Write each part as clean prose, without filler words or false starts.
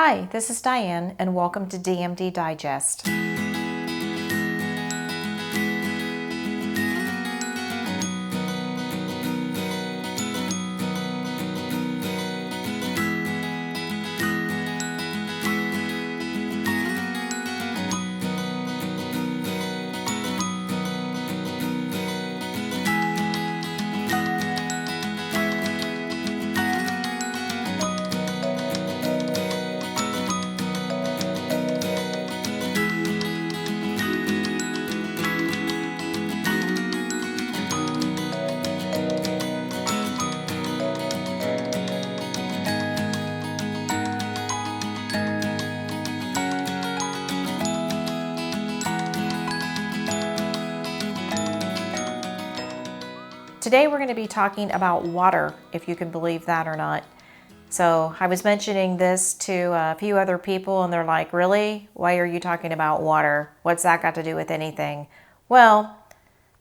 Hi, this is Diane, and welcome to DMD Digest. Today we're going to be talking about water, if you can believe that or not. So I was mentioning this to a few other people and they're like, really? Why are you talking about water? What's that got to do with anything? Well,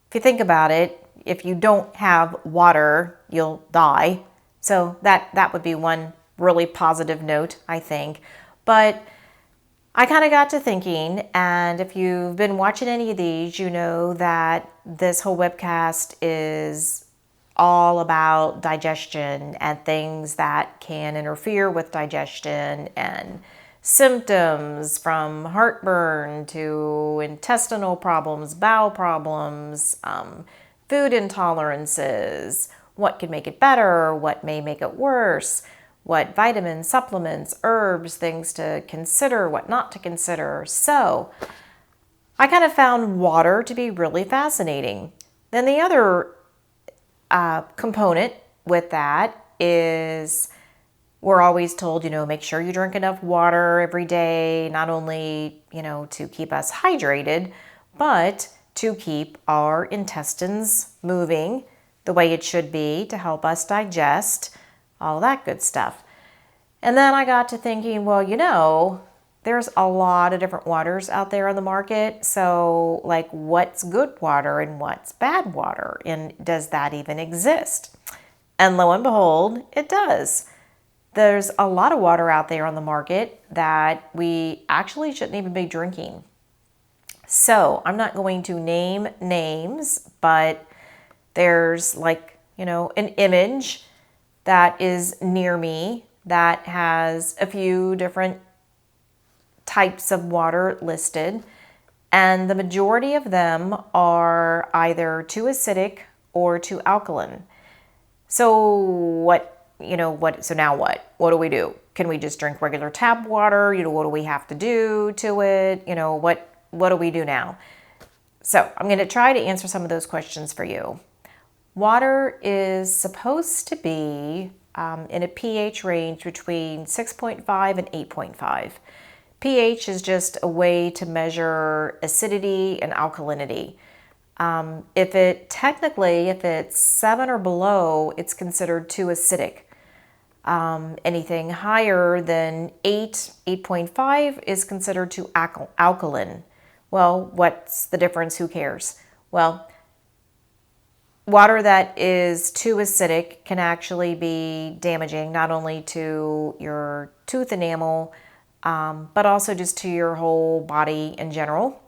if you think about it, if you don't have water, you'll die. So that would be one really positive note, I think. But I kind of got to thinking, and if you've been watching any of these, you know that this whole webcast is all about digestion and things that can interfere with digestion and symptoms from heartburn to intestinal problems, bowel problems, food intolerances, what can make it better, what may make it worse, what vitamins, supplements, herbs, things to consider, what not to consider. So I kind of found water to be really fascinating. Then the other component with that is we're always told, make sure you drink enough water every day, not only, to keep us hydrated, but to keep our intestines moving the way it should be to help us digest, all that good stuff. And then I got to thinking, well, there's a lot of different waters out there on the market. So like, what's good water and what's bad water? And does that even exist? And lo and behold, it does. There's a lot of water out there on the market that we actually shouldn't even be drinking. So I'm not going to name names, but there's an image that is near me that has a few different types of water listed, and the majority of them are either too acidic or too alkaline. So so now what? What do we do? Can we just drink regular tap water? What do we have to do to it? What do we do now? So I'm going to try to answer some of those questions for you. Water is supposed to be in a pH range between 6.5 and 8.5. pH is just a way to measure acidity and alkalinity. If it's 7 or below, it's considered too acidic. Anything higher than 8.5 is considered too alkaline. Well, what's the difference? Who cares? Well, water that is too acidic can actually be damaging, not only to your tooth enamel, but also just to your whole body in general,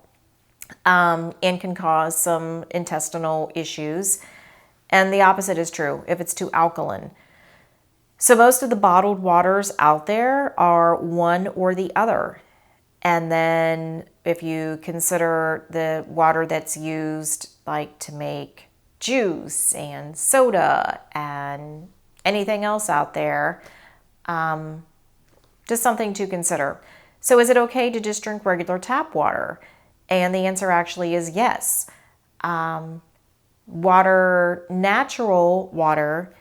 and can cause some intestinal issues. And the opposite is true if it's too alkaline. So most of the bottled waters out there are one or the other. And then if you consider the water that's used to make juice and soda and anything else out there, just something to consider. So is it okay to just drink regular tap water? And the answer actually is yes. Natural water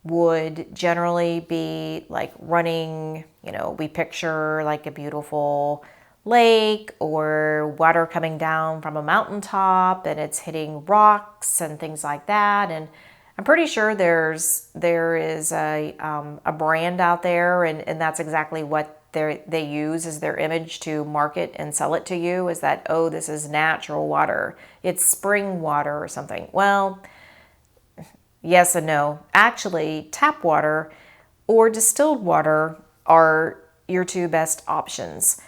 would generally be like running, we picture like a beautiful lake or water coming down from a mountaintop and it's hitting rocks and things like that. And I'm pretty sure there is a brand out there, and that's exactly what they use as their image to market and sell it to you, is that, oh, this is natural water. It's spring water or something. Well, yes and no. Actually, tap water or distilled water are your two best options.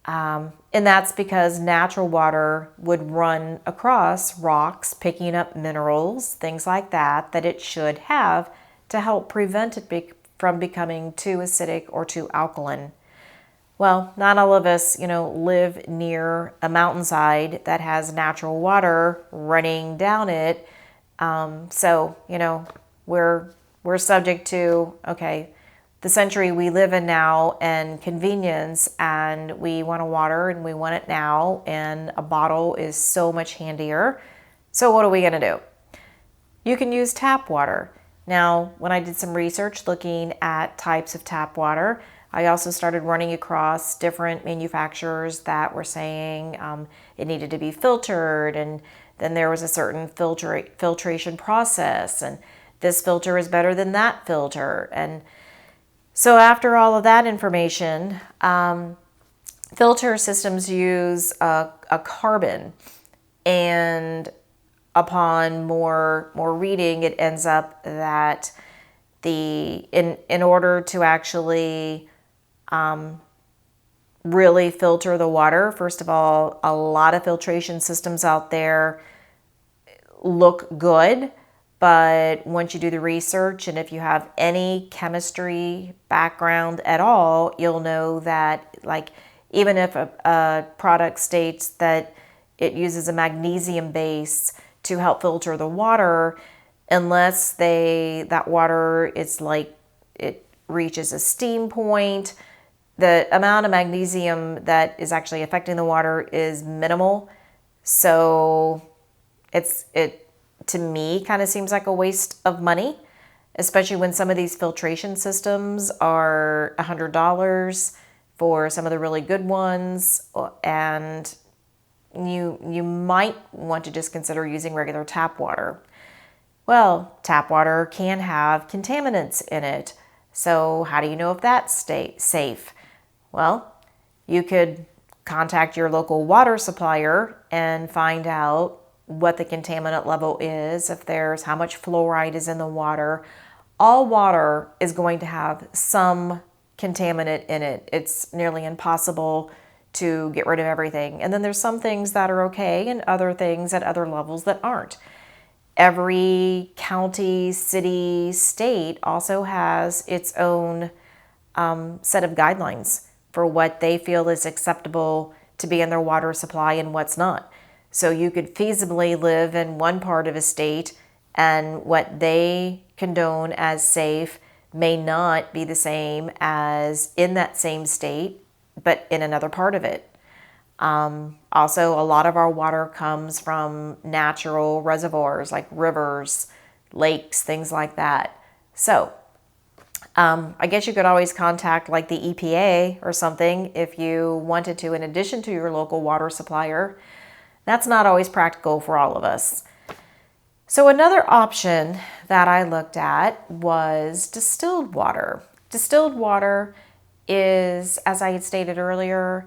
And that's because natural water would run across rocks, picking up minerals, things like that, that it should have to help prevent it from becoming too acidic or too alkaline. Well, not all of us, live near a mountainside that has natural water running down it. So, we're subject to, okay, the century we live in now and convenience, and we want water and we want it now, and a bottle is so much handier. So what are we going to do? You can use tap water. Now, when I did some research looking at types of tap water, I also started running across different manufacturers that were saying it needed to be filtered, and then there was a certain filtration process, and this filter is better than that filter. And so after all of that information, filter systems use a carbon, and upon more reading, it ends up that in order to actually really filter the water, first of all, a lot of filtration systems out there look good. But once you do the research, and if you have any chemistry background at all, you'll know that, like, even if a product states that it uses a magnesium base to help filter the water, unless that water is like it reaches a steam point, the amount of magnesium that is actually affecting the water is minimal. So it to me kind of seems like a waste of money, especially when some of these filtration systems are $100 for some of the really good ones, and you might want to just consider using regular tap water. Well, tap water can have contaminants in it. So how do you know if that's safe? Well, you could contact your local water supplier and find out what the contaminant level is, if there's how much fluoride is in the water. All water is going to have some contaminant in it. It's nearly impossible to get rid of everything. And then there's some things that are okay and other things at other levels that aren't. Every county, city, state also has its own set of guidelines for what they feel is acceptable to be in their water supply and what's not. So you could feasibly live in one part of a state, and what they condone as safe may not be the same as in that same state, but in another part of it. Also, a lot of our water comes from natural reservoirs like rivers, lakes, things like that. So I guess you could always contact like the EPA or something if you wanted to, in addition to your local water supplier. That's not always practical for all of us. So another option that I looked at was distilled water. Distilled water is, as I had stated earlier,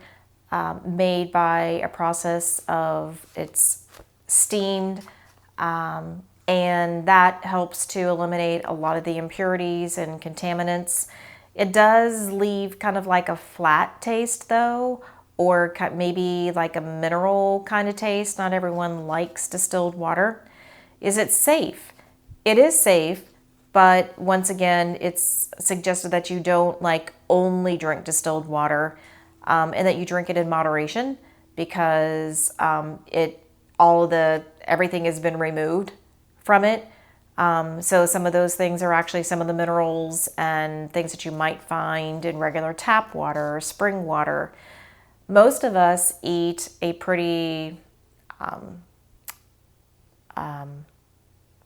made by a process of it's steamed, and that helps to eliminate a lot of the impurities and contaminants. It does leave kind of like a flat taste though, or maybe like a mineral kind of taste. Not everyone likes distilled water. Is it safe? It is safe, but once again, it's suggested that you don't like only drink distilled water, and that you drink it in moderation, because everything has been removed from it. So some of those things are actually some of the minerals and things that you might find in regular tap water or spring water. Most of us eat a pretty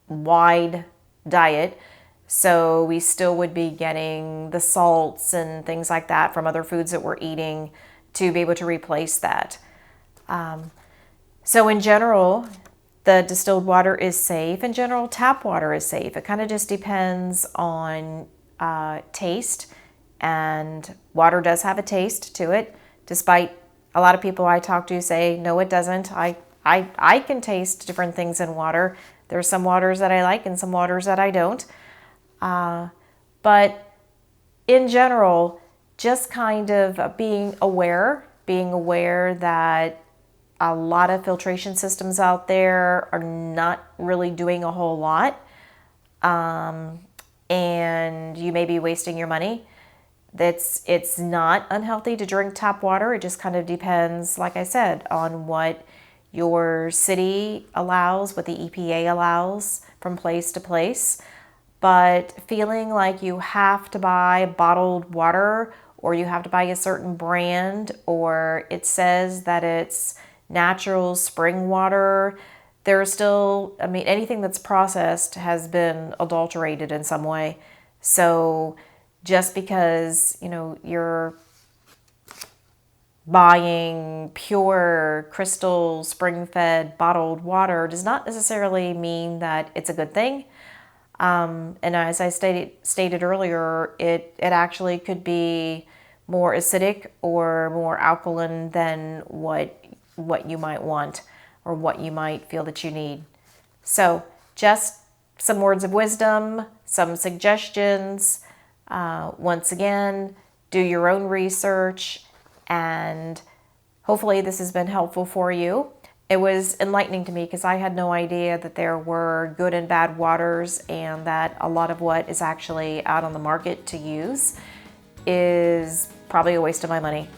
wide diet, so we still would be getting the salts and things like that from other foods that we're eating to be able to replace that. So in general, the distilled water is safe. In general, tap water is safe. It kind of just depends on taste, and water does have a taste to it, despite a lot of people I talk to say, no, it doesn't. I can taste different things in water. There's some waters that I like and some waters that I don't. But in general, just kind of being aware that a lot of filtration systems out there are not really doing a whole lot, and you may be wasting your money. It's not unhealthy to drink tap water. It just kind of depends, like I said, on what your city allows, what the EPA allows from place to place. But feeling like you have to buy bottled water, or you have to buy a certain brand, or it says that it's natural spring water, there's still, I mean, anything that's processed has been adulterated in some way. So just because, you know, you're buying pure crystal spring-fed bottled water does not necessarily mean that it's a good thing. And as I stated earlier, it actually could be more acidic or more alkaline than what you might want or what you might feel that you need. So just some words of wisdom, some suggestions. Once again, do your own research, and hopefully this has been helpful for you. It was enlightening to me because I had no idea that there were good and bad waters, and that a lot of what is actually out on the market to use is probably a waste of my money.